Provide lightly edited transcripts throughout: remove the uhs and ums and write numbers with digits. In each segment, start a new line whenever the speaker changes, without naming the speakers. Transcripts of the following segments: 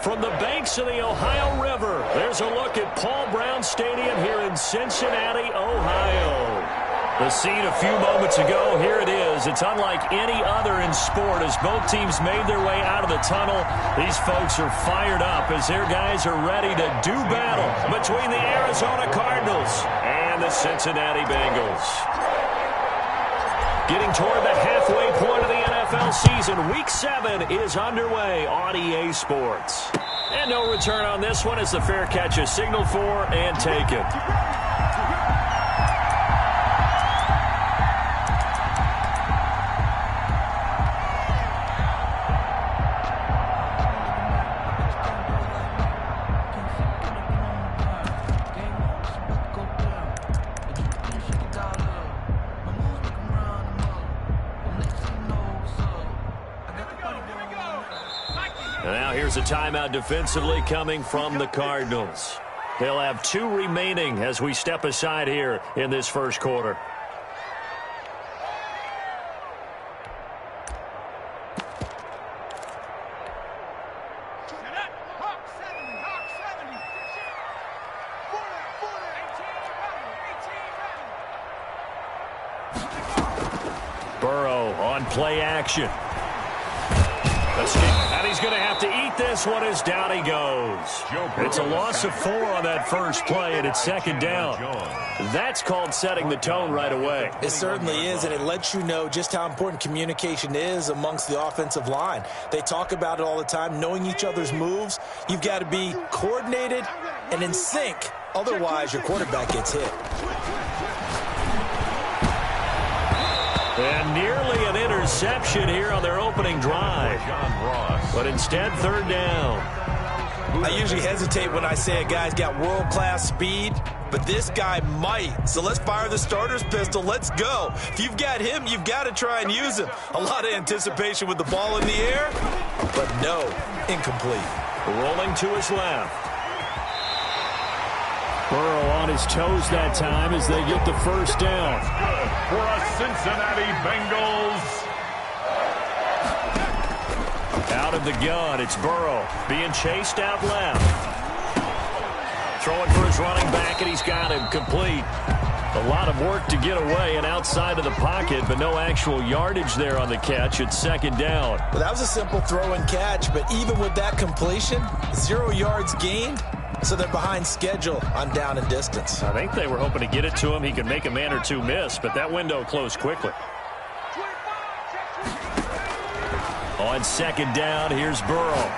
From the banks of the Ohio River, there's a look at Paul Brown Stadium here in Cincinnati, Ohio. The scene a few moments ago, here it is. It's unlike any other in sport as both teams made their way out of the tunnel. These folks are fired up as their guys are ready to do battle between the Arizona Cardinals and the Cincinnati Bengals. Getting toward the halfway point of the NFL season, Week 7 is underway on EA Sports. And no return on this one as the fair catch is signaled for and taken. Here's a timeout defensively coming from the Cardinals. They'll have 2 remaining as we step aside here in this first quarter. Burrow on play action. And he's going to have to eat this one as down he goes. It's a loss of 4 on that first play, and it's second down. That's called setting the tone right away.
It certainly is, and it lets you know just how important communication is amongst the offensive line. They talk about it all the time, knowing each other's moves. You've got to be coordinated and in sync. Otherwise, your quarterback gets hit.
And nearly an interception here on their opening drive. But instead, third down.
I usually hesitate when I say a guy's got world-class speed, but this guy might. So let's fire the starter's pistol. Let's go. If you've got him, you've got to try and use him. A lot of anticipation with the ball in the air, but no, incomplete.
Rolling to his left. Burrow on his toes that time as they get the first down.
For a Cincinnati Bengals.
Out of the gun, it's Burrow being chased out left. Throwing for his running back, and he's got him complete. A lot of work to get away and outside of the pocket, but no actual yardage there on the catch. It's second down.
Well, that was a simple throw and catch, but even with that completion, 0 yards gained. So they're behind schedule on down and distance.
I think they were hoping to get it to him. He could make a man or two miss, but that window closed quickly. On second down, here's Burrow.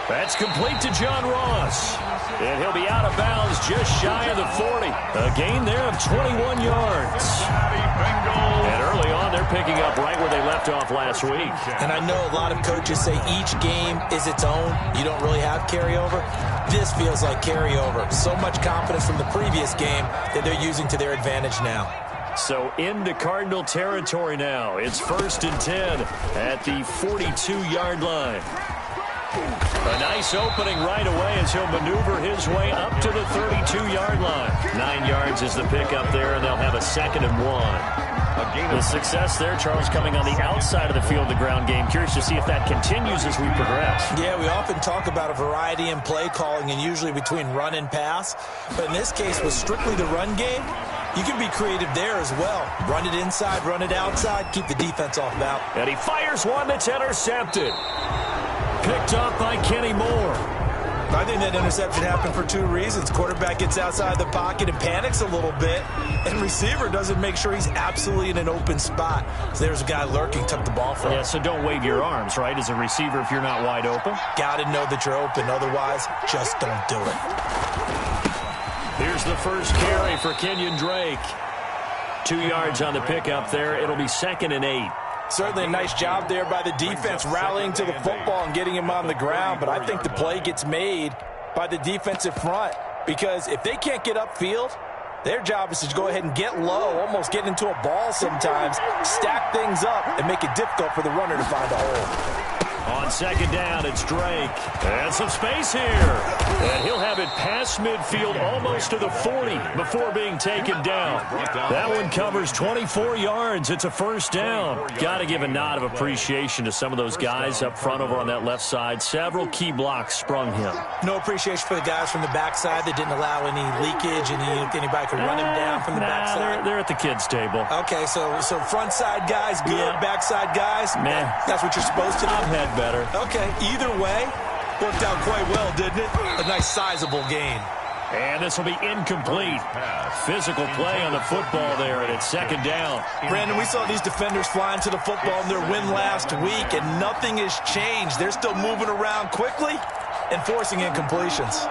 That's complete to John Ross. And he'll be out of bounds just shy of the 40. A gain there of 21 yards. And early on, they're picking up right where they left off last week.
And I know a lot of coaches say each game is its own. You don't really have carryover. This feels like carryover. So much confidence from the previous game that they're using to their advantage now.
So into Cardinal territory now. It's 1st and 10 at the 42-yard line. A nice opening right away as he'll maneuver his way up to the 32-yard line. 9 yards is the pickup there, and they'll have a 2nd and 1. The success there, Charles, coming on the outside of the field, the ground game. Curious to see if that continues as we progress.
Yeah, we often talk about a variety in play calling and usually between run and pass. But in this case, with strictly the run game, you can be creative there as well. Run it inside, run it outside, keep the defense off balance.
And he fires one that's intercepted. Picked up by Kenny Moore.
I think that interception happened for 2 reasons. Quarterback gets outside the pocket and panics a little bit, and receiver doesn't make sure he's absolutely in an open spot. So there's a guy lurking, took the ball from him.
Yeah, so don't wave your arms, right, as a receiver if you're not wide open.
Got to know that you're open. Otherwise, just don't do it.
Here's the first carry for Kenyon Drake. 2 yards on the pickup there. It'll be 2nd and 8.
Certainly a nice job there by the defense rallying to the football and getting him on the ground, but I think the play gets made by the defensive front because if they can't get upfield, their job is to go ahead and get low, almost get into a ball sometimes, stack things up, and make it difficult for the runner to find a hole.
On second down, it's Drake. And some space here. And he'll have it past midfield almost to the 40 before being taken down. That one covers 24 yards. It's a first down. Got to give a nod of appreciation to some of those guys up front over on that left side. Several key blocks sprung him.
No appreciation for the guys from the backside that didn't allow any leakage and anybody could run him down from the backside.
They're at the kids' table.
Okay, so front side guys good, backside guys,
man,
that's what you're supposed to do.
I've had better.
Okay, either way, worked out quite well, didn't it? A nice sizable gain.
And this will be incomplete. Physical play on the football there, and it's second down.
Brandon, we saw these defenders flying to the football in their win last week, and nothing has changed. They're still moving around quickly and forcing incompletions.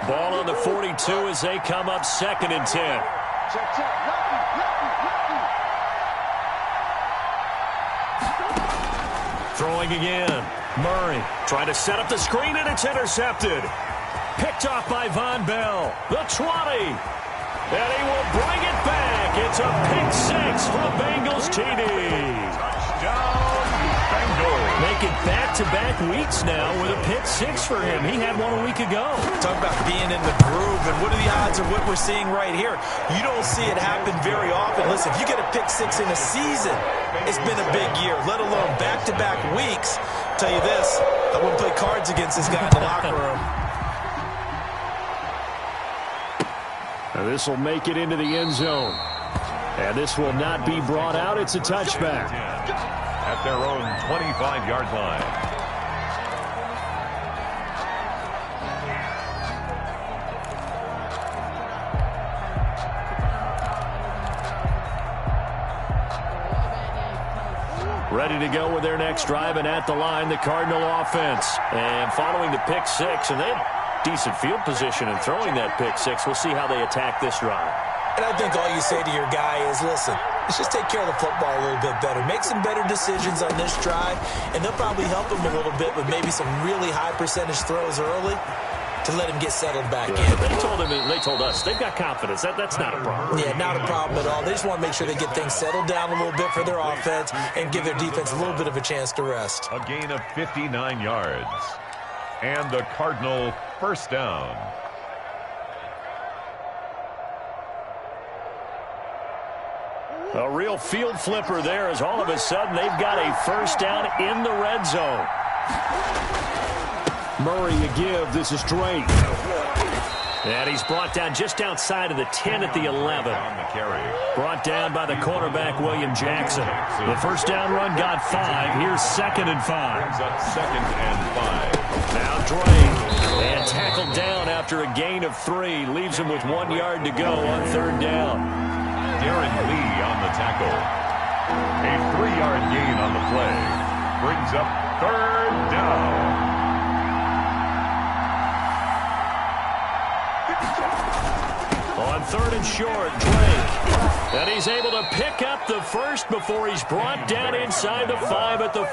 Ball on the 42 as they come up second and 10. Throwing again. Murray trying to set up the screen, and it's intercepted. Picked off by Von Bell. The 20. And he will bring it back. It's a pick six for the Bengals TD.
Touchdown, Bengals.
Make it back-to-back weeks now with a pick six for him. He had one a week ago.
Talk about being in the groove, and what are the odds of what we're seeing right here? You don't see it happen very often. Listen, if you get a pick six in a season, it's been a big year, let alone back-to-back weeks. I'll tell you this, I wouldn't play cards against this guy in the locker room.
Now this will make it into the end zone. And this will not be brought out. It's a touchback.
At their own 25-yard line.
Ready to go with their next drive, and at the line, the Cardinal offense. And following the pick six, and they had decent field position in throwing that pick six. We'll see how they attack this drive.
And I think all you say to your guy is, listen, let's just take care of the football a little bit better. Make some better decisions on this drive, and they'll probably help him a little bit with maybe some really high percentage throws early to let him get settled back in.
They told us they've got confidence. That's not a problem.
Yeah, not a problem at all. They just want to make sure they get things settled down a little bit for their offense and give their defense a little bit of a chance to rest.
A gain of 59 yards. And the Cardinal first down.
A real field flipper there as all of a sudden they've got a first down in the red zone. Murray a give. This is Drake. And he's brought down just outside of the 10 at the 11. Brought down by the cornerback, William Jackson. The first down run got 5. Here's second and 5.
Brings up second and 5.
Now Drake. And tackled down after a gain of 3. Leaves him with 1 yard to go on third down.
Darren Lee on the tackle. A 3-yard gain on the play. Brings up third down.
On third and short, Drake. And he's able to pick up the first before he's brought down inside the 5 at the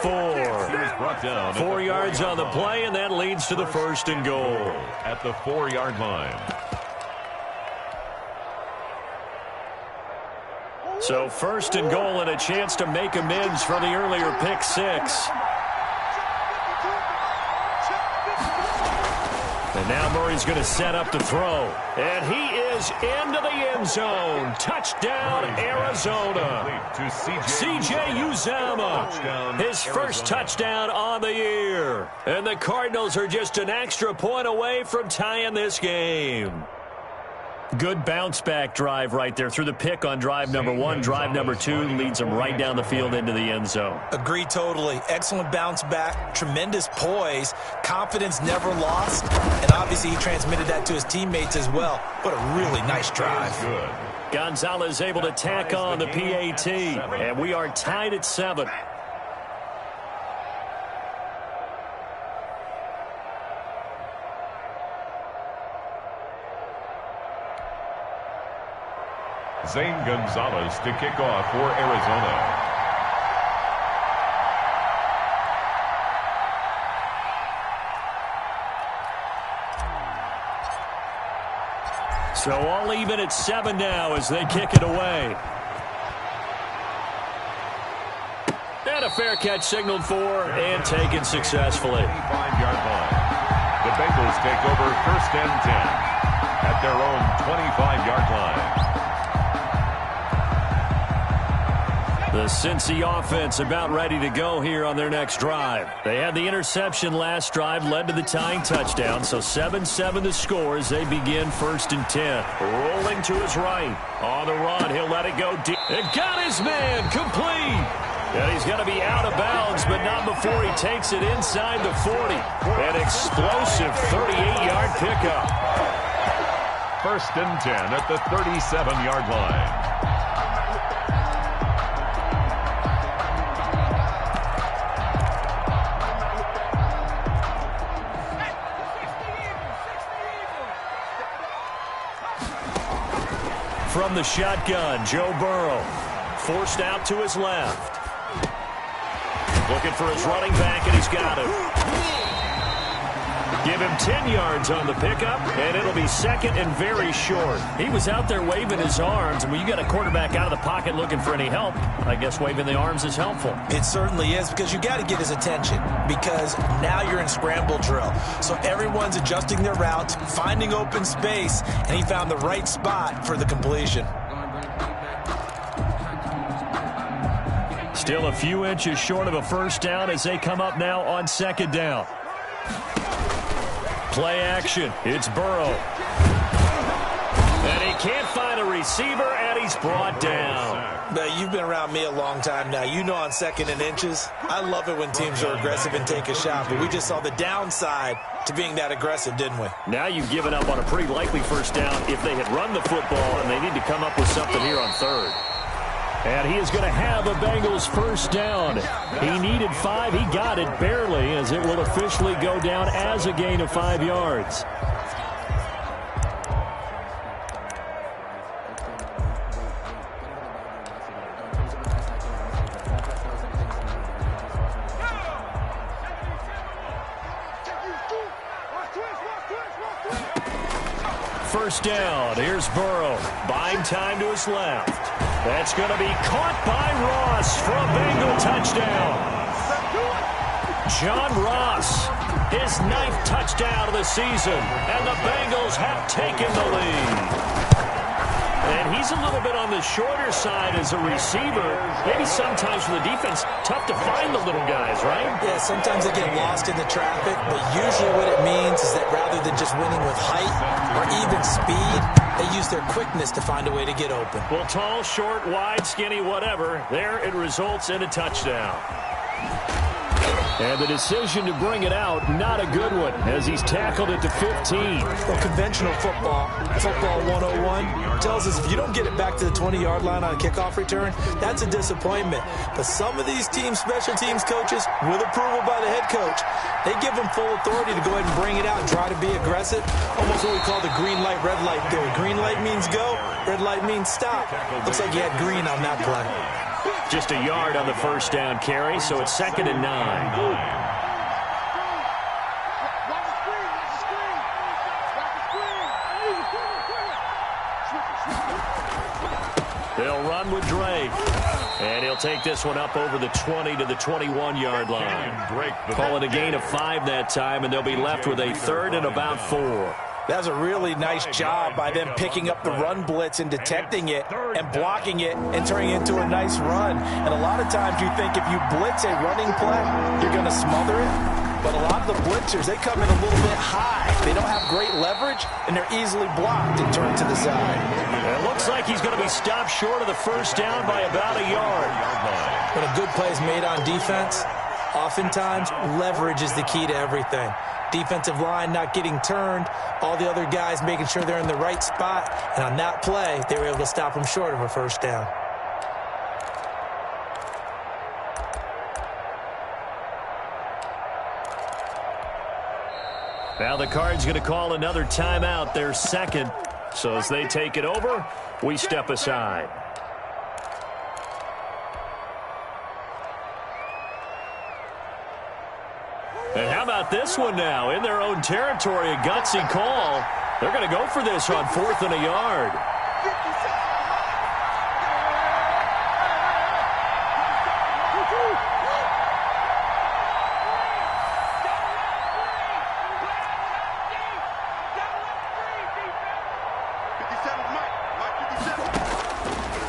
4. 4 yards on the play, and that leads to the first and goal.
At the 4-yard line.
So first and goal and a chance to make amends for the earlier pick six. And now Murray's going to set up the throw. And he is into the end zone. Touchdown, Arizona. C.J. Uzomah. His first touchdown on the year. And the Cardinals are just an extra point away from tying this game. Good bounce-back drive right there through the pick on drive number 1. Drive number 2 leads them right down the field into the end zone.
Agree totally. Excellent bounce back, tremendous poise, confidence never lost, and obviously he transmitted that to his teammates as well. What a really nice drive.
Good.
Gonzalez able to tack on the PAT, and we are tied at 7.
Zane Gonzalez to kick off for Arizona.
So all even at 7 now as they kick it away. And And a fair catch signaled for and taken successfully.
25-yard line. The Bengals take over 1st and 10 at their own 25-yard line.
The Cincy offense about ready to go here on their next drive. They had the interception last drive, led to the tying touchdown, so 7-7 the score as they begin 1st and 10. Rolling to his right. On the run, he'll let it go deep. It got his man complete. And he's going to be out of bounds, but not before he takes it inside the 40. An explosive 38-yard pickup.
1st and 10 at the 37-yard line.
From the shotgun, Joe Burrow. Forced out to his left. Looking for his running back, and he's got him. Give him 10 yards on the pickup, and it'll be 2nd and very short. He was out there waving his arms, and when you got a quarterback out of the pocket looking for any help, I guess waving the arms is helpful.
It certainly is, because you got to get his attention, because now you're in scramble drill. So everyone's adjusting their routes, finding open space, and he found the right spot for the completion.
Still a few inches short of a 1st down as they come up now on 2nd down. Play action. It's Burrow. And he can't find a receiver, and he's brought down.
Now, you've been around me a long time now. You know on 2nd and inches, I love it when teams are aggressive and take a shot, but we just saw the downside to being that aggressive, didn't we?
Now you've given up on a pretty likely 1st down if they had run the football, and they need to come up with something here on 3rd. And he is going to have a Bengals 1st down. He needed 5. He got it barely, as it will officially go down as a gain of 5 yards. First down. Here's Burrow. Buying time to his left. That's going to be caught by Ross for a Bengal touchdown. John Ross, his 9th touchdown of the season, and the Bengals have taken the lead. And he's a little bit on the shorter side as a receiver. Maybe sometimes for the defense, tough to find the little guys, right?
Yeah, sometimes they get lost in the traffic, but usually what it means is that rather than just winning with height or even speed, they use their quickness to find a way to get open.
Well, tall, short, wide, skinny, whatever, there it results in a touchdown. And the decision to bring it out, not a good one, as he's tackled it to 15.
Well, conventional football 101, tells us if you don't get it back to the 20-yard line on a kickoff return, that's a disappointment. But some of these team special teams coaches, with approval by the head coach, they give them full authority to go ahead and bring it out and try to be aggressive. Almost what we call the green light, red light theory. Green light means go, red light means stop. Looks like you had green on that play.
Just a yard on the 1st down carry, so it's 2nd and 9. They'll run with Drake. And he'll take this one up over the 20 to the 21-yard line. Call it a gain of 5 that time, and they'll be left with a 3rd and about 4.
That was a really nice job by them picking up the run blitz and detecting it and blocking it and turning it into a nice run. And a lot of times you think if you blitz a running play, you're going to smother it. But a lot of the blitzers, they come in a little bit high. They don't have great leverage, and they're easily blocked and turned to the side.
It looks like he's going to be stopped short of the 1st down by about a yard.
When a good play is made on defense, oftentimes leverage is the key to everything. Defensive line not getting turned, all the other guys making sure they're in the right spot, and on that play, they were able to stop them short of a 1st down.
Now the Cards going to call another timeout, their 2nd. So as they take it over, we step aside. And how about this one now? In their own territory, a gutsy call. They're going to go for this on 4th and a yard.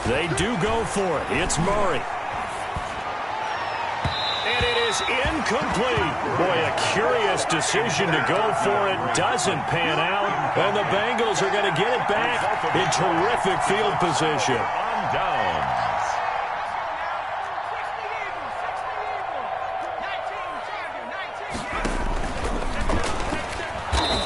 They do go for it. It's Murray. And it is incomplete. Boy, a curious decision to go for it. Doesn't pan out. And the Bengals are going to get it back in terrific field position.
On downs.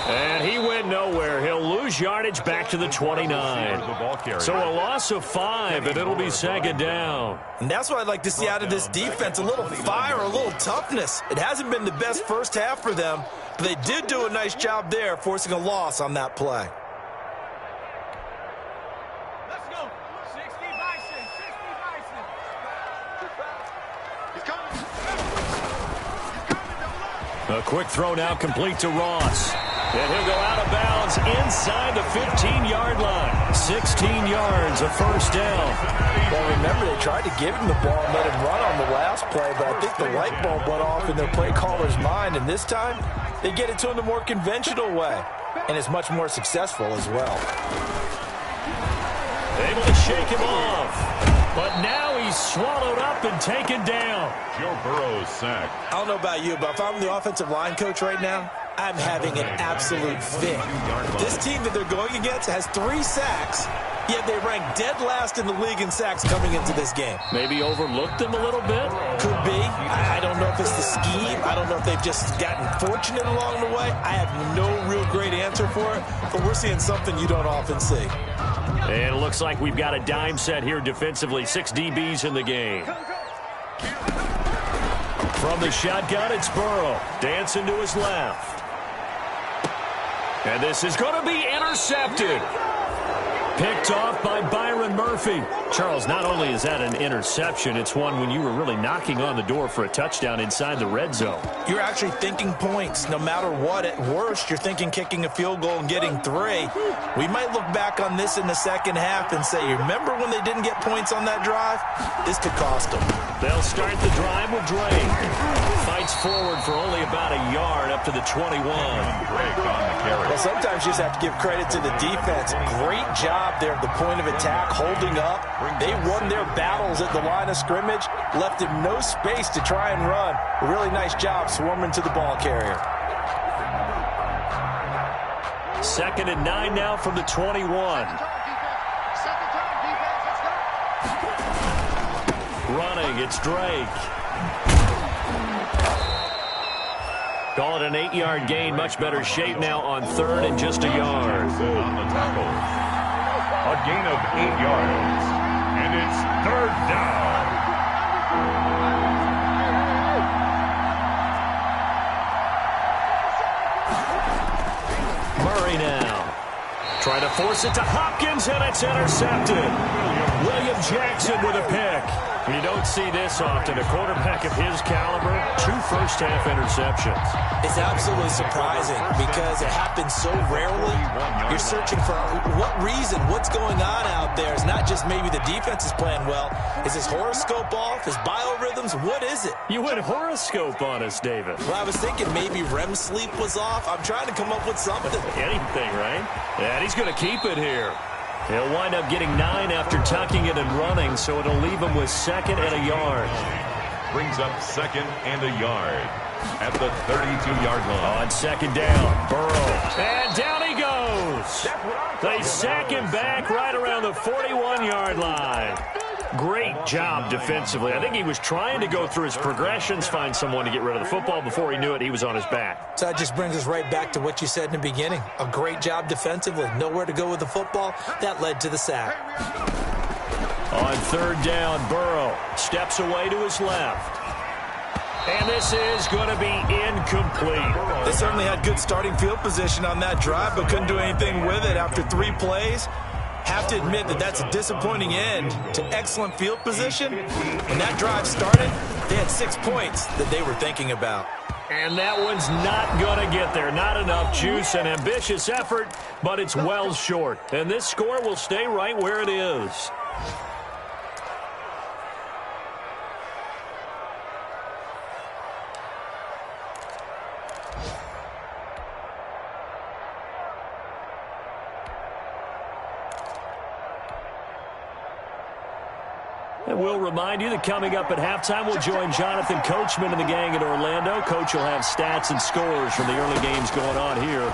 And he went nowhere. He'll lose yardage back to the 29. So a loss of 5, and it'll be second down.
And that's what I'd like to see out of this defense, a little fire, a little toughness. It hasn't been the best first half for them, but they did do a nice job there, forcing a loss on that play.
Let's go. 60 Bison, 60 Bison.
A quick throw now complete to Ross. And he'll go out of bounds inside the 15-yard line. 16 yards, a first down.
Well, remember, they tried to give him the ball and let him run on the last play, but I think the light bulb went off in their play caller's mind, and this time they get it to him the more conventional way, and it's much more successful as well.
Able to shake him off, but now he's swallowed up and taken down.
Joe Burrow's sacked.
I don't know about you, but if I'm the offensive line coach right now, I'm having an absolute fit. This team that they're going against has 3 sacks, yet they rank dead last in the league in sacks coming into this game.
Maybe overlooked them a little bit?
Could be. I don't know if it's the scheme. I don't know if they've just gotten fortunate along the way. I have no real great answer for it, but we're seeing something you don't often see.
And it looks like we've got a dime set here defensively. 6 DBs in the game. From the shotgun, it's Burrow. Dancing to his left. And this is going to be intercepted. Picked off by Byron Murphy. Charles, not only is that an interception, it's one when you were really knocking on the door for a touchdown inside the red zone.
You're actually thinking points. No matter what, at worst, you're thinking kicking a field goal and getting 3. We might look back on this in the second half and say, you remember when they didn't get points on that drive? This could cost them.
They'll start the drive with Drake. Fights forward for only about a yard up to the 21.
Drake on the carry.
Well, sometimes you just have to give credit to the defense. Great job there at the point of attack, holding up. They won their battles at the line of scrimmage, left him no space to try and run. A really nice job swarming to the ball carrier.
2nd and 9 now from the 21. Running, it's Drake. Call it an 8-yard gain. Much better shape now on 3rd and just a yard.
On the tackle. A gain of 8 yards. And it's 3rd down.
Murray now. Trying to force it to Hopkins, and it's intercepted. William Jackson with a pick. You don't see this often. A quarterback of his caliber, 2 first-half interceptions.
It's absolutely surprising because it happens so rarely. You're searching for what reason, what's going on out there. It's not just maybe the defense is playing well. Is his horoscope off? His biorhythms? What is it?
You went horoscope on us, David.
Well, I was thinking maybe REM sleep was off. I'm trying to come up with something.
Anything, right? And he's going to keep it here. He'll wind up getting 9 after tucking it and running, so it'll leave him with 2nd and a yard.
Brings up 2nd and a yard at the 32-yard line.
On 2nd down, Burrow. And down he goes. They sack him back right around the 41-yard line. Great job defensively. I think he was trying to go through his progressions, find someone to get rid of the football. Before he knew it, he was on his back.
So that just brings us right back to what you said in the beginning. A great job defensively. Nowhere to go with the football. That led to the sack.
On 3rd down, Burrow steps away to his left. And this is going to be incomplete.
They certainly had good starting field position on that drive, but couldn't do anything with it after 3 plays. Have to admit that that's a disappointing end to excellent field position. When that drive started, they had 6 points that they were thinking about.
And that one's not going to get there. Not enough juice, an ambitious effort, but it's well short. And this score will stay right where it is. And we'll remind you that coming up at halftime, we'll join Jonathan Coachman and the gang in Orlando. Coach will have stats and scores from the early games going on here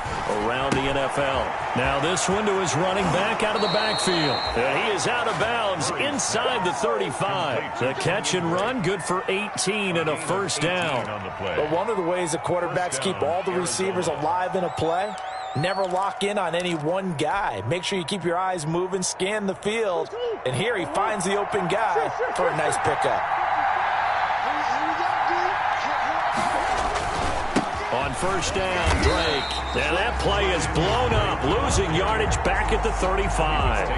around the NFL. Now this one to his running back out of the backfield. And he is out of bounds inside the 35. The catch and run, good for 18 and a first down.
But one of the ways the quarterbacks keep all the receivers alive in a play, never lock in on any one guy. Make sure you keep your eyes moving, scan the field. And here he finds the open guy for a nice pickup.
On first down, Drake. And that play is blown up, losing yardage back at the 35.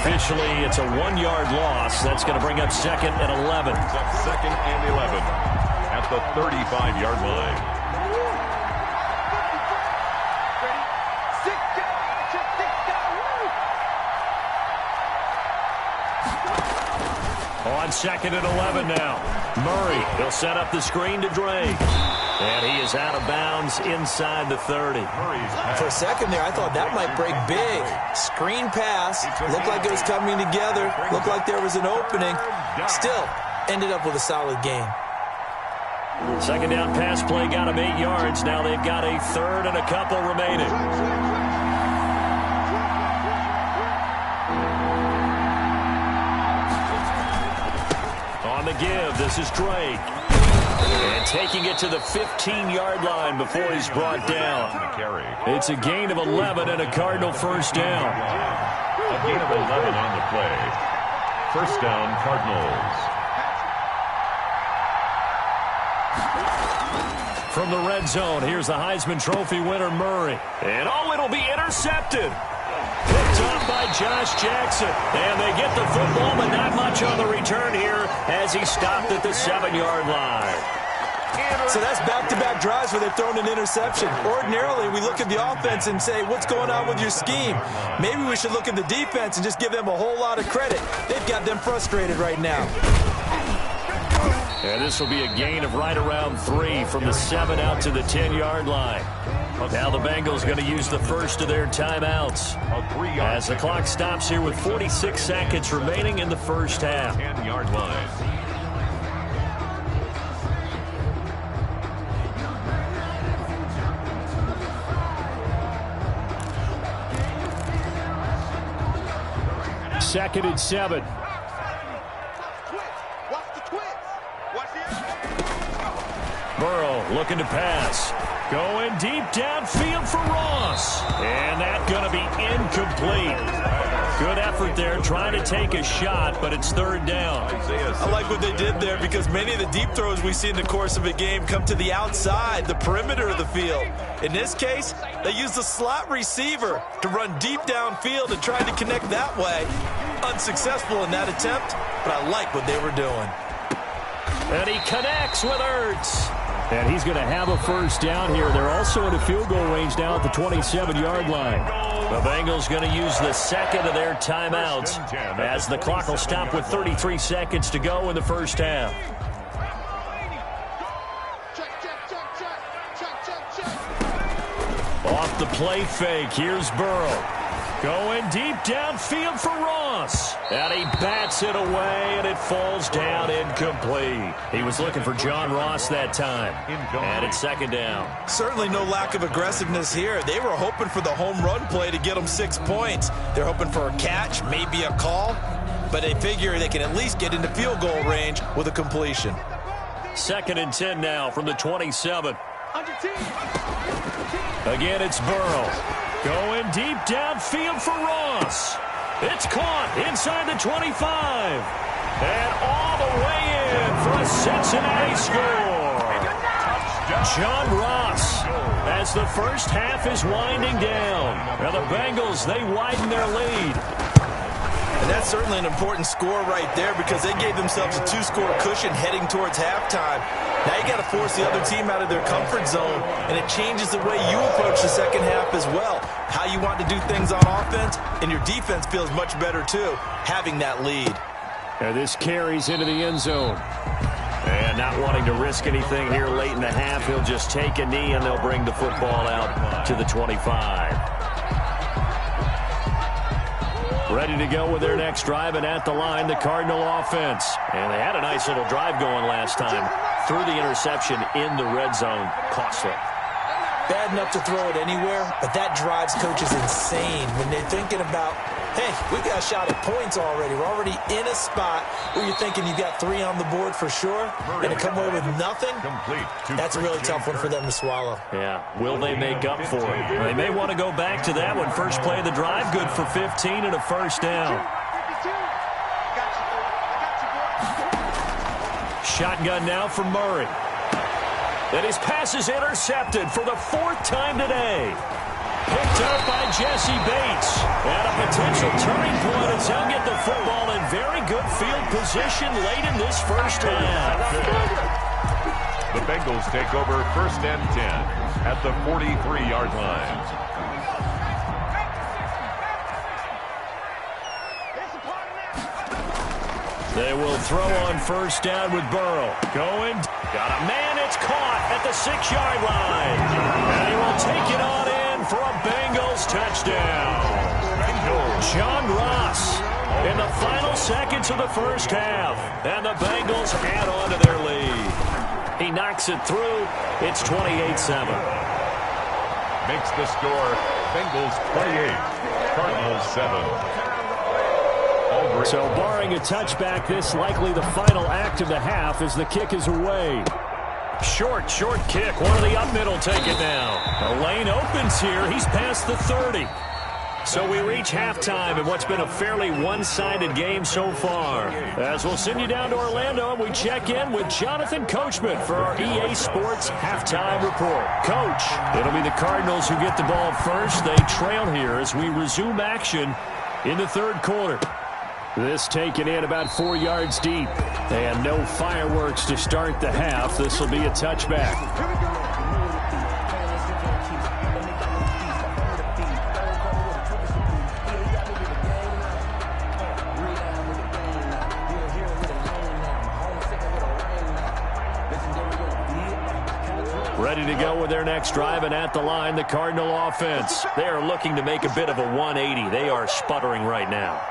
Officially, it's a 1-yard loss. That's going to bring up 2nd and 11.
Second and 11 at the 35-yard line.
On 2nd and 11 now. Murray, he'll set up the screen to Drake. And he is out of bounds inside the 30.
For a second there, I thought that might break big. Screen pass. Looked like it was coming together. Looked like there was an opening. Still, ended up with a solid gain.
Second down pass play got him 8 yards. Now they've got a 3rd and a couple remaining. On the give, this is Drake. And taking it to the 15-yard line before he's brought down. It's a gain of 11 and a Cardinal first down.
A gain of 11 on the play. First down, Cardinals.
From the red zone, here's the Heisman Trophy winner, Murray. And it'll be intercepted. Picked off by Josh Jackson. And they get the football, but not much on the return here as he stopped at the 7-yard line.
So that's back-to-back drives where they've thrown an interception. Ordinarily, we look at the offense and say, what's going on with your scheme? Maybe we should look at the defense and just give them a whole lot of credit. They've got them frustrated right now.
And this will be a gain of right around 3 from the 7 out to the 10-yard line. Now the Bengals going to use the first of their timeouts as the clock stops here with 46 seconds remaining in the first half.
10-yard line.
Second and 7. Burrow looking to pass. Going deep downfield for Ross. And that's going to be incomplete. Good effort there trying to take a shot, but it's 3rd down.
I like what they did there because many of the deep throws we see in the course of a game come to the outside, the perimeter of the field. In this case, they used the slot receiver to run deep downfield and tried to connect that way. Unsuccessful in that attempt, but I like what they were doing.
And he connects with Ertz. And he's going to have a first down here. They're also in a field goal range now at the 27-yard line. The Bengals going to use the second of their timeouts as the clock will stop with 33 seconds to go in the first half. Off the play fake, here's Burrow. Going deep downfield for Ross. And he bats it away, and it falls down incomplete. He was looking for John Ross that time. And it's 2nd down.
Certainly no lack of aggressiveness here. They were hoping for the home run play to get them 6 points. They're hoping for a catch, maybe a call. But they figure they can at least get into field goal range with a completion.
2nd and 10 now from the 27. Again, it's Burrow. Going deep downfield for Ross. It's caught inside the 25. And all the way in for a Cincinnati score. John Ross as the first half is winding down. Now the Bengals, they widen their lead.
And that's certainly an important score right there because they gave themselves a 2-score cushion heading towards halftime. Now you got to force the other team out of their comfort zone, and it changes the way you approach the second half as well. How you want to do things on offense, and your defense feels much better too, having that lead.
And this carries into the end zone. And not wanting to risk anything here late in the half, he'll just take a knee, and they'll bring the football out to the 25. Ready Ready to go with their next drive, and at the line, the Cardinal offense. And they had a nice little drive going last time. Threw the interception in the red zone. Costly.
Bad enough to throw it anywhere, but that drives coaches insane when they're thinking about, hey, we got a shot at points already. We're already in a spot where you're thinking you got 3 on the board for sure, and to come away with nothing, that's a really tough one for them to swallow.
Yeah, will they make up for it? They may want to go back to that one. First play of the drive, good for 15 and a first down. Shotgun now for Murray. And his pass is intercepted for the 4th time today. Picked up by Jesse Bates. And a potential turning point as he'll get the football in very good field position late in this first half.
The Bengals take over 1st and 10 at the 43-yard line.
They will throw on first down with Burrow. Going. Got a man. It's caught at the 6-yard line. And he will take it on in for a Bengals touchdown. John Ross in the final seconds of the first half. And the Bengals add on to their lead. He knocks it through. It's 28-7.
Makes the score Bengals 28, Cardinals 7.
So barring a touchback, this likely the final act of the half as the kick is away. Short kick. One of the up middle take it now. The lane opens here. He's past the 30. So we reach halftime in what's been a fairly one-sided game so far. As we'll send you down to Orlando, and we check in with Jonathan Coachman for our EA Sports Halftime Report. Coach, it'll be the Cardinals who get the ball first. They trail here as we resume action in the 3rd quarter. This taken in about 4 yards deep. And no fireworks to start the half. This will be a touchback. Ready to go with their next drive, and at the line, the Cardinal offense. They are looking to make a bit of a 180. They are sputtering right now.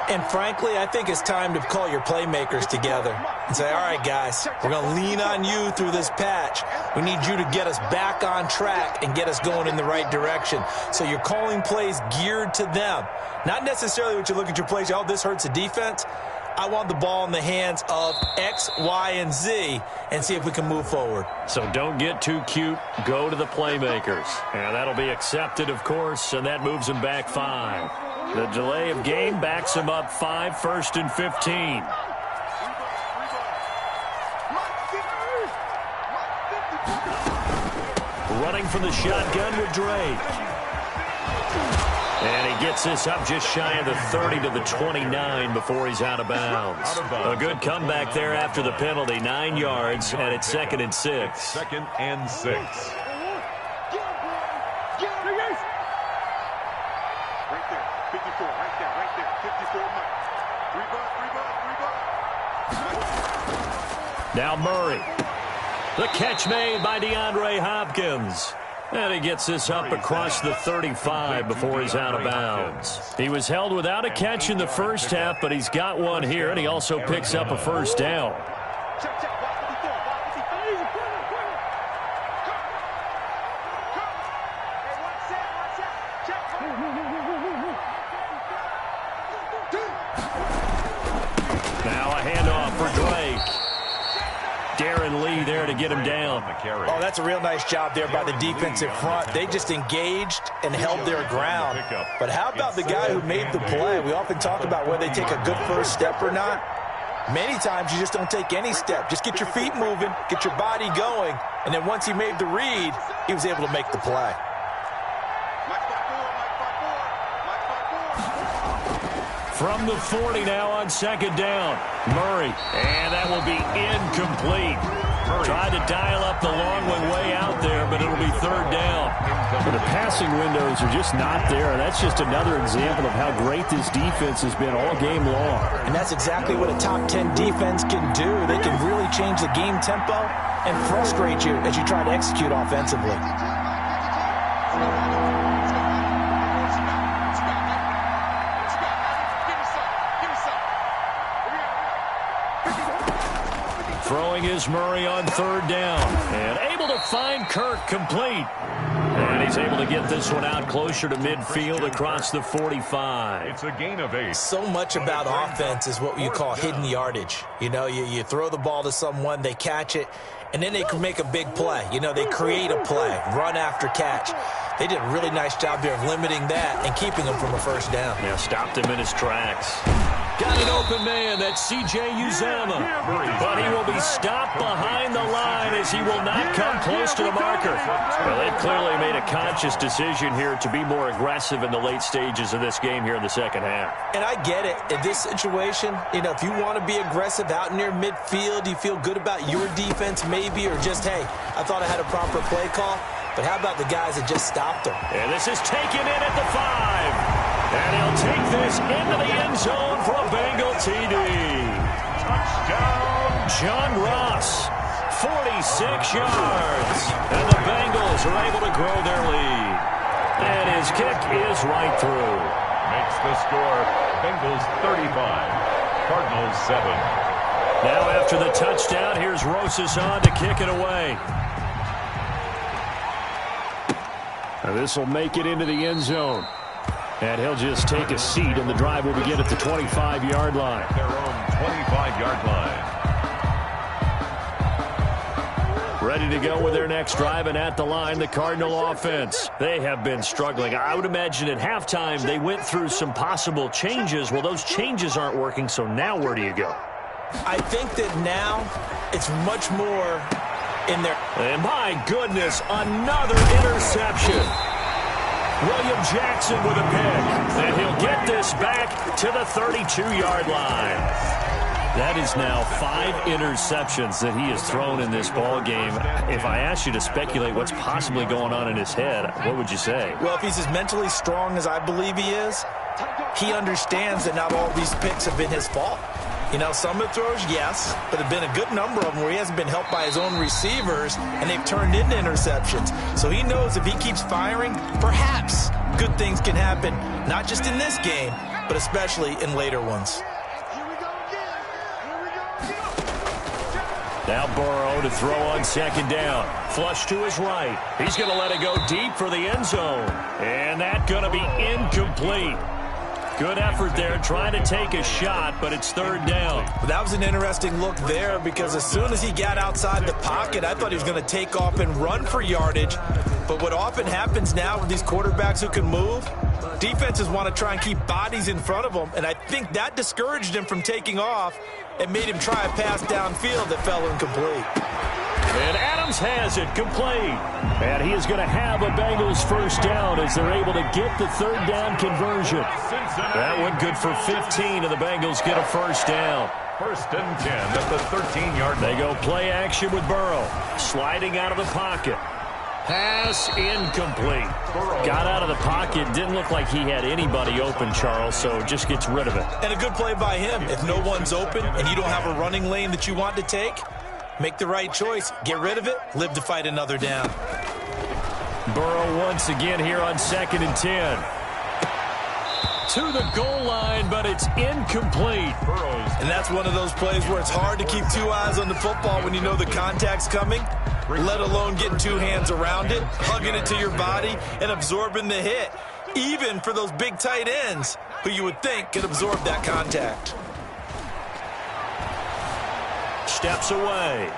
And frankly, I think it's time to call your playmakers together and say, all right, guys, we're going to lean on you through this patch. We need you to get us back on track and get us going in the right direction. So you're calling plays geared to them. Not necessarily what you look at your plays, oh, this hurts the defense. I want the ball in the hands of X, Y, and Z and see if we can move forward. So
don't get too cute. Go to the playmakers. And that'll be accepted, of course, and that moves them back 5. The delay of game backs him up 5, 1st and 15. Running from the shotgun with Drake. And he gets this up just shy of the 30 to the 29 before he's out of bounds. A good comeback there after the penalty. 9 yards, and it's 2nd and 6.
2nd and 6.
Now Murray. The catch made by DeAndre Hopkins. And he gets this up across the 35 before he's out of bounds. He was held without a catch in the first half, but he's got one here, and he also picks up a first down. Now a handoff for Drake. Darren Lee there to get him down.
Oh, that's a real nice job there by the defensive front. They just engaged and held their ground. But how about the guy who made the play? We often talk about whether they take a good first step or not. Many times you just don't take any step. Just get your feet moving, get your body going, and then once he made the read, he was able to make the play.
From the 40 now on 2nd down. Murray, and that will be incomplete. Tried to dial up the long one way out there, but it'll be 3rd down. But the passing windows are just not there. That's just another example of how great this defense has been all game long.
And that's exactly what a top 10 defense can do. They can really change the game tempo and frustrate you as you try to execute offensively.
Throwing is Murray on third down. And able to find Kirk complete. And he's able to get this one out closer to midfield across the 45.
It's a gain of 8.
So much about offense is what you call hidden yardage. You know, you throw the ball to someone, they catch it, and then they can make a big play. You know, they create a play, run after catch. They did a really nice job there of limiting that and keeping him from a first down.
Yeah, stopped him in his tracks. Got an open man, that's C.J. Uzama. But he will be stopped behind the line as he will not come close to the marker. Well, they've clearly made a conscious decision here to be more aggressive in the late stages of this game here in the second half.
And I get it. In this situation, you know, if you want to be aggressive out near midfield, you feel good about your defense maybe, or just, hey, I thought I had a proper play call. But how about the guys that just stopped him?
And this is taken in at the 5. And he'll take this into the end zone for a Bengal TD.
Touchdown.
John Ross, 46 yards. And the Bengals are able to grow their lead. And his kick is right through.
Makes the score Bengals 35, Cardinals 7.
Now after the touchdown, here's Rosas on to kick it away. Now this will make it into the end zone. And he'll just take a seat, and the drive will begin at the 25-yard line.
Their own 25-yard line.
Ready to go with their next drive, and at the line, the Cardinal offense. They have been struggling. I would imagine at halftime they went through some possible changes. Well, those changes aren't working, so now where do you go?
I think that now it's much more in there.
And my goodness, another interception. William Jackson with a pick. And he'll get this back to the 32-yard line. That is now 5 interceptions that he has thrown in this ball game. If I asked you to speculate what's possibly going on in his head, what would you say?
Well, if he's as mentally strong as I believe he is, he understands that not all these picks have been his fault. You know, some of the throws, yes, but there have been a good number of them where he hasn't been helped by his own receivers, and they've turned into interceptions. So he knows if he keeps firing, perhaps good things can happen, not just in this game, but especially in later ones.
Now Burrow to throw on second down. Flush to his right. He's going to let it go deep for the end zone. And that's going to be incomplete. Good effort there, trying to take a shot, but it's third down.
That was an interesting look there because as soon as he got outside the pocket, I thought he was going to take off and run for yardage. But what often happens now with these quarterbacks who can move, defenses want to try and keep bodies in front of them, and I think that discouraged him from taking off and made him try a pass downfield that fell incomplete.
And Adams has it complete. And he is going to have a Bengals first down as they're able to get the third down conversion. That one good for 15, and the Bengals get a first down.
First and 10 at the 13-yard line.
They go play action with Burrow. Sliding out of the pocket. Pass incomplete. Got out of the pocket. Didn't look like he had anybody open, Charles, so just gets rid of it.
And a good play by him. If no one's open and you don't have a running lane that you want to take, make the right choice. Get rid of it. Live to fight another down.
Burrow once again here on 2nd and 10. To the goal line, but it's incomplete.
And that's one of those plays where it's hard to keep 2 eyes on the football when you know the contact's coming, let alone getting 2 hands around it, hugging it to your body, and absorbing the hit. Even for those big tight ends who you would think could absorb that contact.
Steps away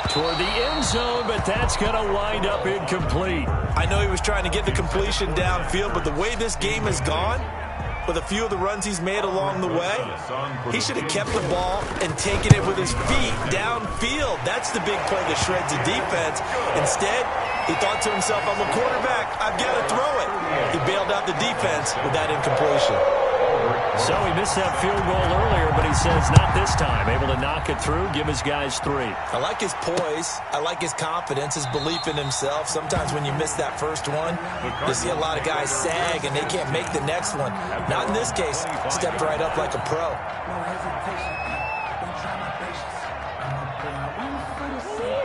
toward the end zone, but that's going to wind up incomplete.
I know he was trying to get the completion downfield, but the way this game has gone, with a few of the runs he's made along the way, he should have kept the ball and taken it with his feet downfield. That's the big play that shreds the defense. Instead, he thought to himself, I'm a quarterback, I've got to throw it. He bailed out the defense with that incompletion.
So he missed that field goal earlier, but he says not this time. Able to knock it through, give his guys 3.
I like his poise. I like his confidence, his belief in himself. Sometimes when you miss that first one, you see a lot of guys sag and they can't make the next one. Not in this case. Stepped right up like a pro.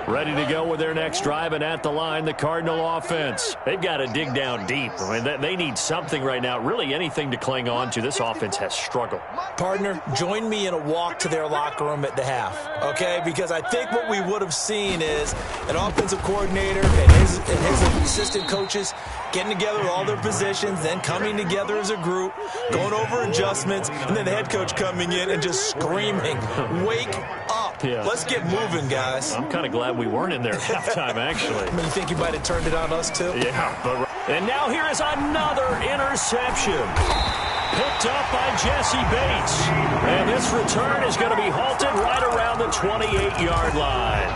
Ready to go with their next drive, and at the line, the Cardinal offense. They've got to dig down deep. I mean, they need something right now, really anything to cling on to. This offense has struggled.
Partner, join me in a walk to their locker room at the half, okay? Because I think what we would have seen is an offensive coordinator and his assistant coaches getting together all their positions, then coming together as a group, going over adjustments, and then the head coach coming in and just screaming, "Wake up.
Yeah.
Let's get moving, guys."
I'm kind of glad we weren't in there at halftime, actually.
I mean, you think you might have turned it on us, too?
Yeah. And now here is another interception. Picked up by Jesse Bates. And this return is going to be halted right around the 28-yard line.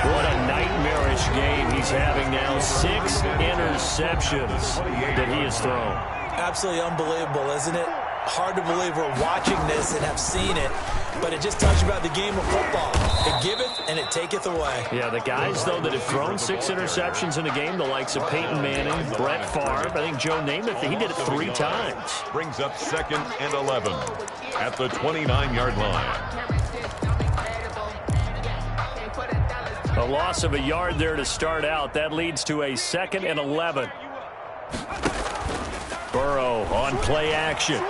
What a nightmarish game he's having now. 6 interceptions that he has thrown.
Absolutely unbelievable, isn't it? Hard to believe we're watching this and have seen it, but it just talks about the game of football. It giveth and it taketh away.
Yeah, the guys, though, that have thrown 6 interceptions in a game, the likes of Peyton Manning, Brett Favre, I think Joe Namath, he did it 3 times.
Brings up 2nd and 11 at the 29-yard line.
A loss of a yard there to start out. That leads to a 2nd and 11. Burrow on play action.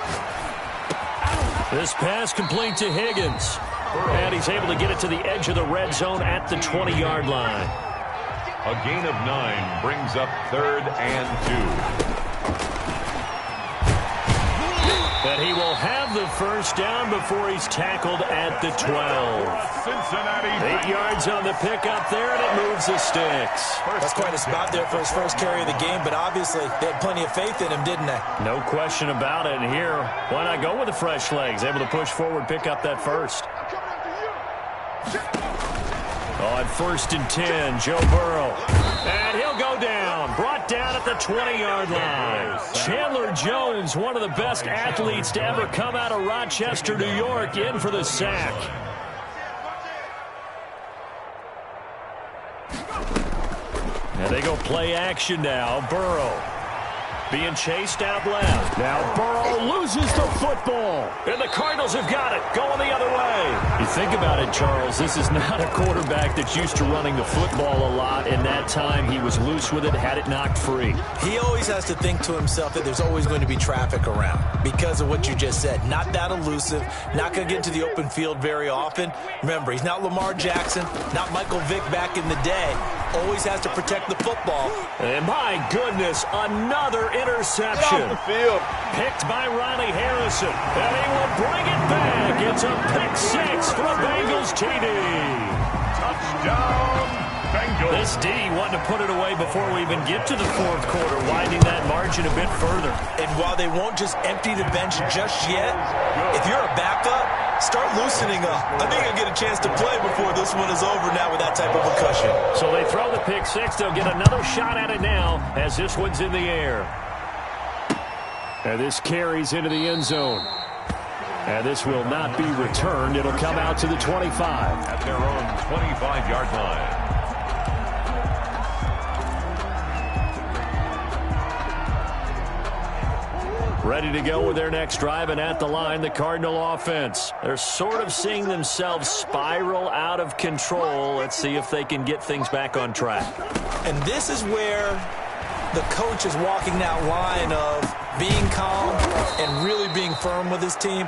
This pass complete to Higgins. And he's able to get it to the edge of the red zone at the 20-yard line.
A gain of 9 brings up 3rd and 2.
And he will have the first down before he's tackled at the 12.
Cincinnati.
8 yards on the pickup there, and it moves the sticks.
That's quite a spot there for his first carry of the game, but obviously they had plenty of faith in him, didn't they?
No question about it. And here, why not go with the fresh legs? Able to push forward, pick up that first. On 1st and 10, Joe Burrow. And he'll go down. Brought down at the 20-yard line. Chandler Jones, one of the best athletes to ever come out of Rochester, New York, in for the sack. And they go play action now. Burrow being chased out left. Now Burrow loses the football. And the Cardinals have got it. Going the other way. You think about it, Charles. This is not a quarterback that's used to running the football a lot. In that time, he was loose with it, had it knocked free.
He always has to think to himself that there's always going to be traffic around because of what you just said. Not that elusive. Not going to get into the open field very often. Remember, he's not Lamar Jackson, not Michael Vick back in the day. Always has to protect the football.
And my goodness, another interception.
Off the field.
Picked by Riley Harrison. And he will bring it back. It's a pick 6 for the Bengals TD.
Touchdown, Bengals.
This D wanting to put it away before we even get to the 4th quarter, widening that margin a bit further.
And while they won't just empty the bench just yet, if you're a backup, start loosening up. I think you'll get a chance to play before this one is over now with that type of a cushion.
So they throw the pick 6. They'll get another shot at it now as this one's in the air. And this carries into the end zone. And this will not be returned. It'll come out to the 25.
At their own 25-yard line.
Ready to go with their next drive, and at the line, the Cardinal offense. They're sort of seeing themselves spiral out of control. Let's see if they can get things back on track.
And this is where the coach is walking that line of being calm and really being firm with his team.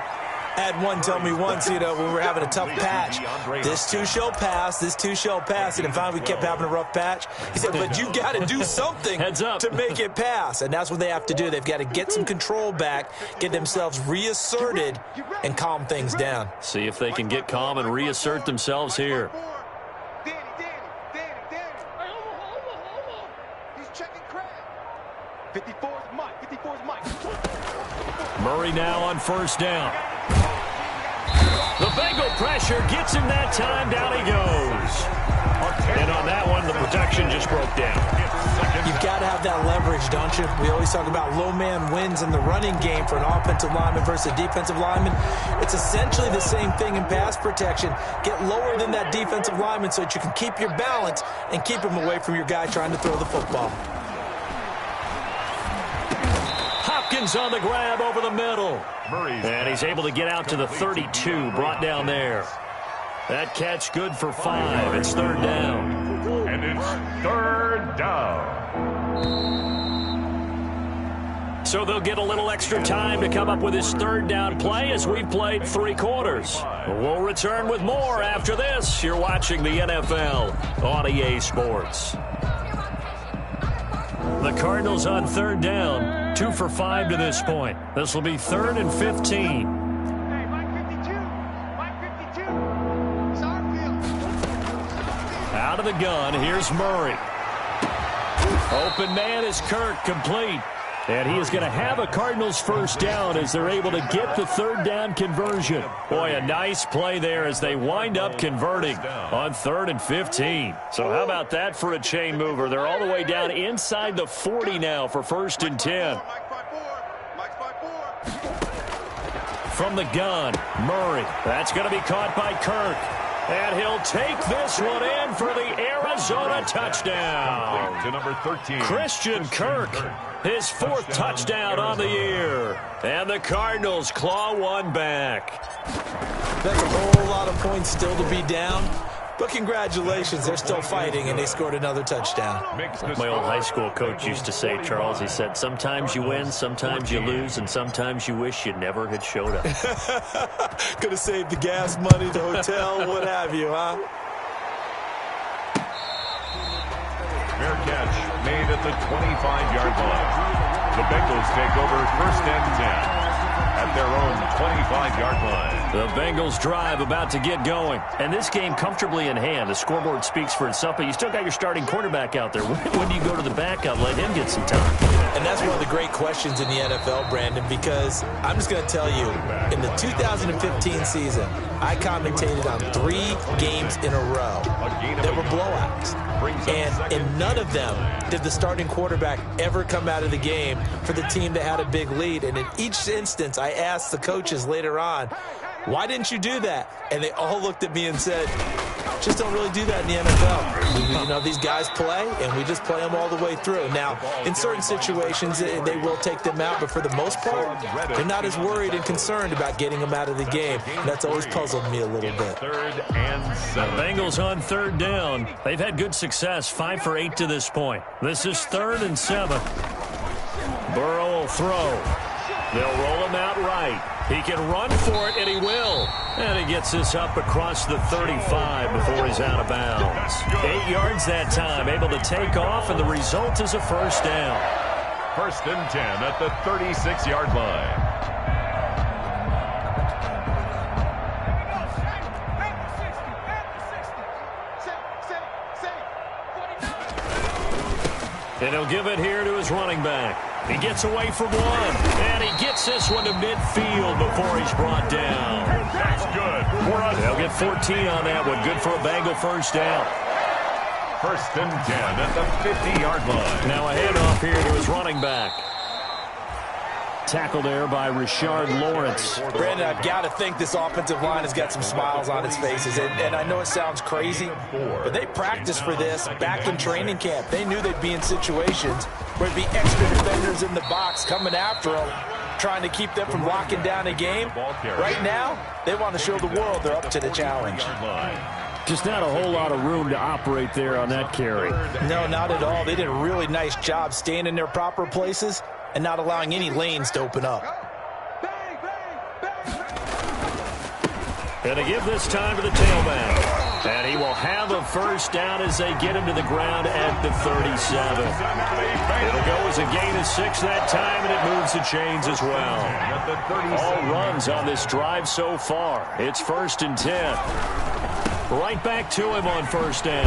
I had one tell me once, when we were having a tough patch, this too shall pass, this too shall pass. And finally we kept having a rough patch. He said, but you got to do something to make it pass. And that's what they have to do. They've got to get some control back, get themselves reasserted, and calm things down.
See if they can get calm and reassert themselves here.
Danny. He's checking crab. 54's Mike.
Murray now on 1st down. The Bengal pressure gets him that time. Down he goes. And on that one, the protection just broke down.
You've got to have that leverage, don't you? We always talk about low man wins in the running game for an offensive lineman versus a defensive lineman. It's essentially the same thing in pass protection. Get lower than that defensive lineman so that you can keep your balance and keep him away from your guy trying to throw the football.
Hopkins on the grab over the middle. And he's able to get out to the 32, brought down there. That catch good for 5. It's third down.
And it's third down.
So they'll get a little extra time to come up with his third down play as we've played 3 quarters. We'll return with more after this. You're watching the NFL on EA Sports. The Cardinals on third down, 2 for 5 to this point. This will be 3rd and 15. Out of the gun, here's Murray. Open man is Kirk, complete. And he is going to have a Cardinals first down as they're able to get the third down conversion. Boy, a nice play there as they wind up converting on 3rd and 15. So how about that for a chain mover? They're all the way down inside the 40 now for 1st and 10. From the gun, Murray. That's going to be caught by Kirk. And he'll take this one in for the Arizona touchdown.
To number 13.
Christian Kirk, his 4th touchdown on the year. And the Cardinals claw one back.
That's a whole lot of points still to be down. But congratulations, they're still fighting, and they scored another touchdown.
My old high school coach used to say, Charles, he said, sometimes you win, sometimes you lose, and sometimes you wish you never had showed up.
Could have saved the gas money, the hotel, what have you, huh?
Fair catch made at the 25-yard line. The Bengals take over 1st and 10 at their own 25-yard line.
The Bengals drive about to get going. And this game comfortably in hand. The scoreboard speaks for itself, but you still got your starting quarterback out there. When do you go to the backup? Let him get some time.
And that's one of the great questions in the NFL, Brandon, because I'm just going to tell you, in the 2015 season, I commentated on 3 games in a row that were blowouts. And in none of them did the starting quarterback ever come out of the game for the team that had a big lead. And in each instance, I asked the coaches later on, why didn't you do that? And they all looked at me and said, just don't really do that in the NFL. You know, these guys play, and we just play them all the way through. Now, in certain situations, they will take them out, but for the most part, they're not as worried and concerned about getting them out of the game. And that's always puzzled me a little bit.
3rd and 7.
The Bengals on 3rd down. They've had good success, 5 for 8 to this point. This is 3rd and 7. Burrow will throw. They'll roll him out right. He can run for it, and he will. And he gets this up across the 35 before he's out of bounds. 8 yards that time, able to take off, and the result is a first down.
1st and 10 at the 36-yard line.
And he'll give it here to his running back. He gets away from one, and he gets this one to midfield before he's brought down.
That's good.
They'll get 14 on that one. Good for a Bengal first down.
1st and 10 at the 50-yard line.
Now a handoff here to his running back. Tackled there by Rashard Lawrence.
Brandon, I've got to think this offensive line has got some smiles on its faces. And I know it sounds crazy, but they practiced for this back in training camp. They knew they'd be in situations where there'd be extra defenders in the box coming after them, trying to keep them from locking down a game. Right now, they want to show the world they're up to the challenge.
Just not a whole lot of room to operate there on that carry.
No, not at all. They did a really nice job staying in their proper places and not allowing any lanes to open up.
And to give this time to the tailback. And he will have a first down as they get him to the ground at the 37. It'll go as a gain of 6 that time, and it moves the chains as well. All runs on this drive so far. It's 1st and 10. Right back to him on first down.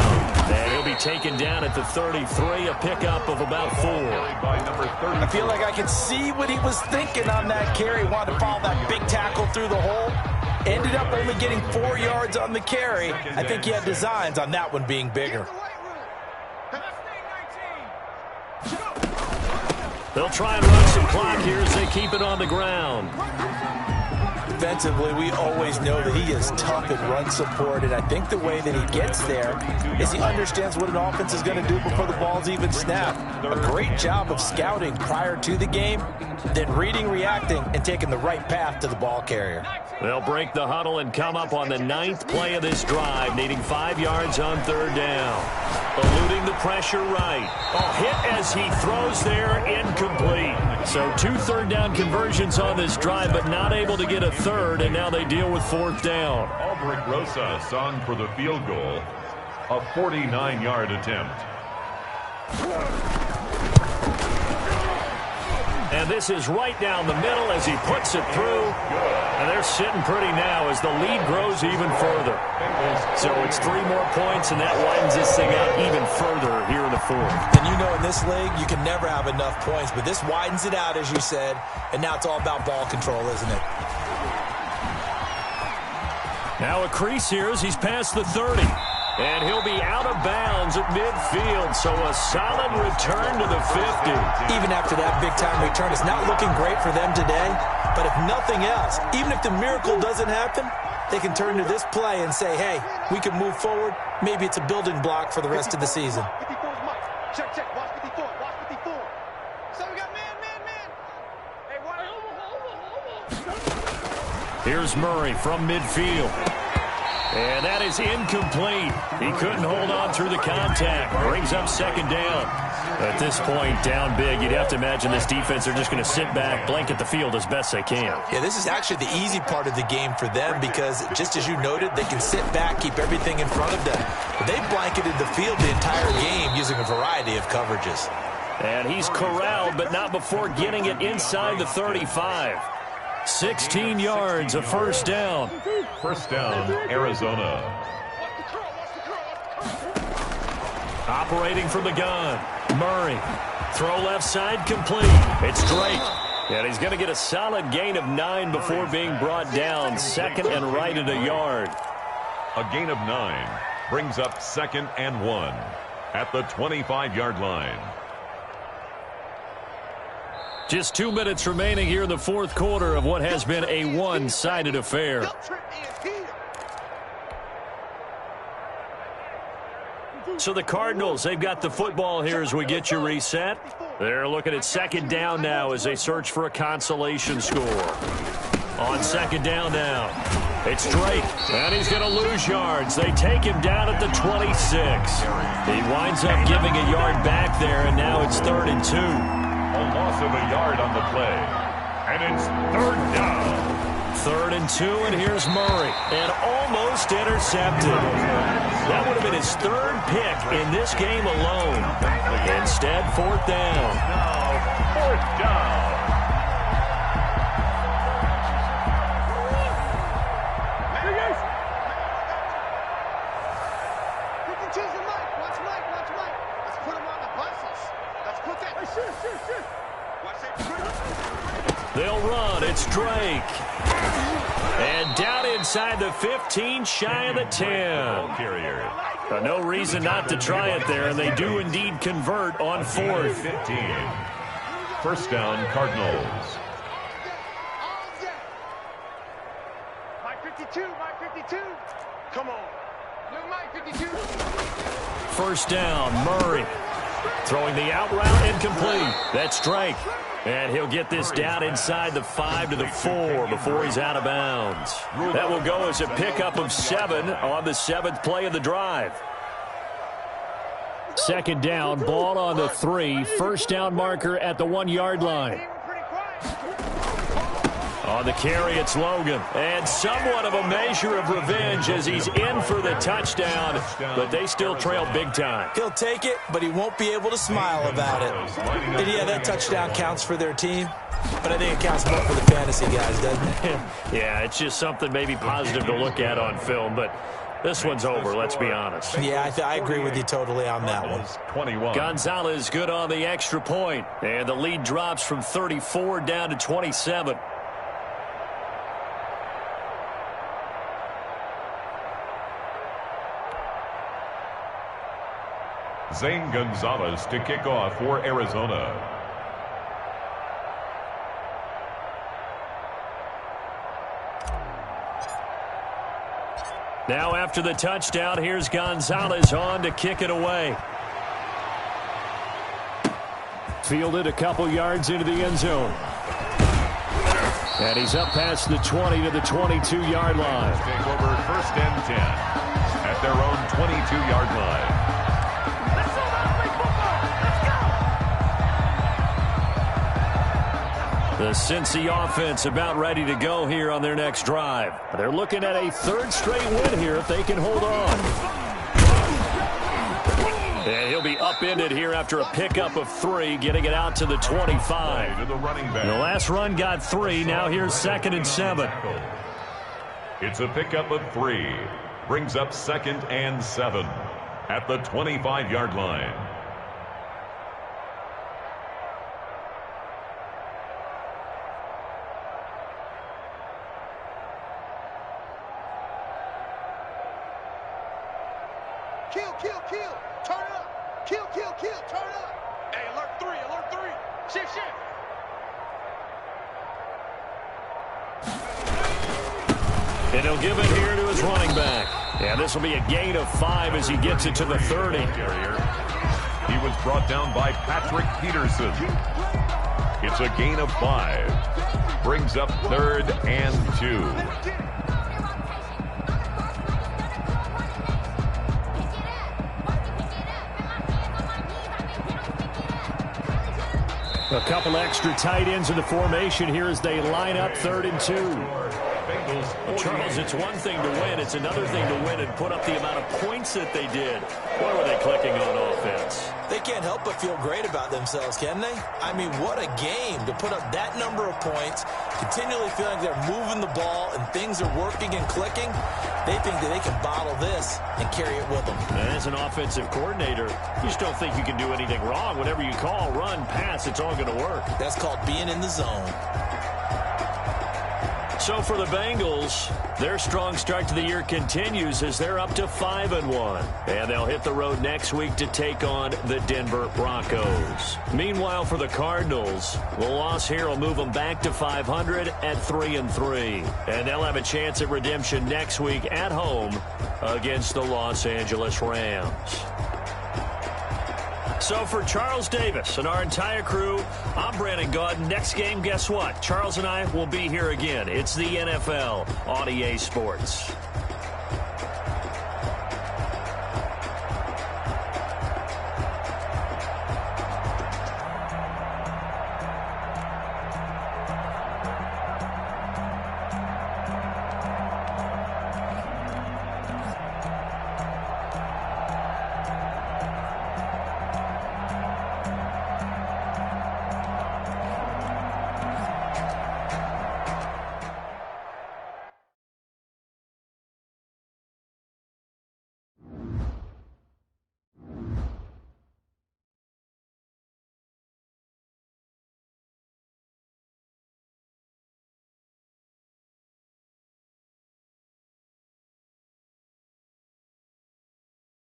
And he'll be taken down at the 33, a pickup of about 4.
I feel like I can see what he was thinking on that carry. Wanted to follow that big tackle through the hole. Ended up only getting 4 yards on the carry. I think he had designs on that one being bigger.
They'll try and run some clock here as they keep it on the ground.
Defensively, we always know that he is tough in run support, and I think the way that he gets there is he understands what an offense is going to do before the ball's even snapped. A great job of scouting prior to the game, then reading, reacting, and taking the right path to the ball carrier.
They'll break the huddle and come up on the 9th play of this drive, needing 5 yards on 3rd down. Eluding the pressure right. Oh, hit as he throws there, incomplete. So 2 third-down conversions on this drive, but not able to get a third, and now they deal with 4th down.
Albrecht Rosas on for the field goal, a 49-yard attempt.
And this is right down the middle as he puts it through. And they're sitting pretty now as the lead grows even further. So it's 3 more points, and that widens this thing out even further here in the 4th.
And you know in this league, you can never have enough points, but this widens it out, as you said, and now it's all about ball control, isn't it?
Now a crease here as he's past the 30. And he'll be out of bounds at midfield, so a solid return to the 50.
Even after that big-time return, it's not looking great for them today. But if nothing else, even if the miracle doesn't happen, they can turn to this play and say, hey, we can move forward. Maybe it's a building block for the rest of the season.
54's Mike. Check, check. Watch 54. Watch 54. So we got man. Hey,
Here's Murray from midfield. And that is incomplete. He couldn't hold on through the contact. Brings up 2nd down. At this point, down big, you'd have to imagine this defense are just going to sit back, blanket the field as best they can.
Yeah, this is actually the easy part of the game for them because, just as you noted, they can sit back, keep everything in front of them. But they've blanketed the field the entire game using a variety of coverages.
And he's corralled, but not before getting it inside the 35. 16 yards, a 1st down.
1st down, Arizona.
Operating from the gun. Murray. Throw left side complete. It's Drake. And he's going to get a solid gain of 9 before being brought down. 2nd and right at a yard.
A gain of 9 brings up 2nd and 1 at the 25-yard line.
Just 2 minutes remaining here in the 4th quarter of what has been a one-sided affair. So the Cardinals, they've got the football here as we get you reset. They're looking at 2nd down now as they search for a consolation score. On 2nd down now, it's Drake, and he's going to lose yards. They take him down at the 26. He winds up giving a yard back there, and now it's 3rd and 2.
A loss of a yard on the play. And it's 3rd down.
3rd and 2, and here's Murray. And almost intercepted. That would have been his 3rd pick in this game alone. Instead, 4th down.
Now, 4th down.
They'll run. It's Drake. And down inside the 15, shy of the 10. But no reason not to try it there, and they do indeed convert on 4th.
15. 1st down, Cardinals.
Mike 52, Mike 52. Come on. Little Mike 52.
1st down, Murray. Throwing the out route incomplete. That's Drake. And he'll get this down inside the 5 to the 4 before he's out of bounds. That will go as a pickup of 7 on the 7th play of the drive. 2nd down, ball on the 3. 1st down marker at the 1-yard line. On the carry, it's Logan. And somewhat of a measure of revenge as he's in for the touchdown, but they still trail big time.
He'll take it, but he won't be able to smile about it. And yeah, that touchdown counts for their team, but I think it counts more for the fantasy guys, doesn't it?
Yeah, it's just something maybe positive to look at on film, but this one's over, let's be honest.
Yeah, I agree with you totally on that one.
21.
Gonzalez good on the extra point, and the lead drops from 34 down to 27.
Zane Gonzalez to kick off for Arizona.
Now after the touchdown, here's Gonzalez on to kick it away. Fielded a couple yards into the end zone. And he's up past the 20 to the 22-yard line.
Take over first and 10 at their own 22-yard line.
The Cincy offense about ready to go here on their next drive. They're looking at a third straight win here if they can hold on. And he'll be upended here after a pickup of 3, getting it out to the 25.
To the running back.
The last run got 3. Now here's 2nd and 7.
It's a pickup of 3. Brings up 2nd and 7 at the 25-yard line.
Kill, kill, kill. Turn it up. Kill, kill, kill. Turn it up. Hey, alert 3, alert 3. Shift, shift.
And he'll give it here to his running back. And this will be a gain of 5 as he gets it to the 30.
He was brought down by Patrick Peterson. It's a gain of 5. Brings up 3rd and 2.
A couple extra tight ends in the formation here as they line up 3rd and 2. Well, Charles, it's one thing to win. It's another thing to win and put up the amount of points that they did. Boy, were they clicking on offense.
They can't help but feel great about themselves, can they? I mean, what a game to put up that number of points, continually feeling like they're moving the ball and things are working and clicking. They think that they can bottle this and carry it with them.
And as an offensive coordinator, you just don't think you can do anything wrong. Whatever you call, run, pass, it's all going to work.
That's called being in the zone.
So for the Bengals, their strong start to the year continues as they're up to 5-1. And they'll hit the road next week to take on the Denver Broncos. Meanwhile, for the Cardinals, the loss here will move them back to 500 at 3-3. And they'll have a chance at redemption next week at home against the Los Angeles Rams. So for Charles Davis and our entire crew, I'm Brandon Gaudin. Next game, guess what? Charles and I will be here again. It's the NFL on EA Sports.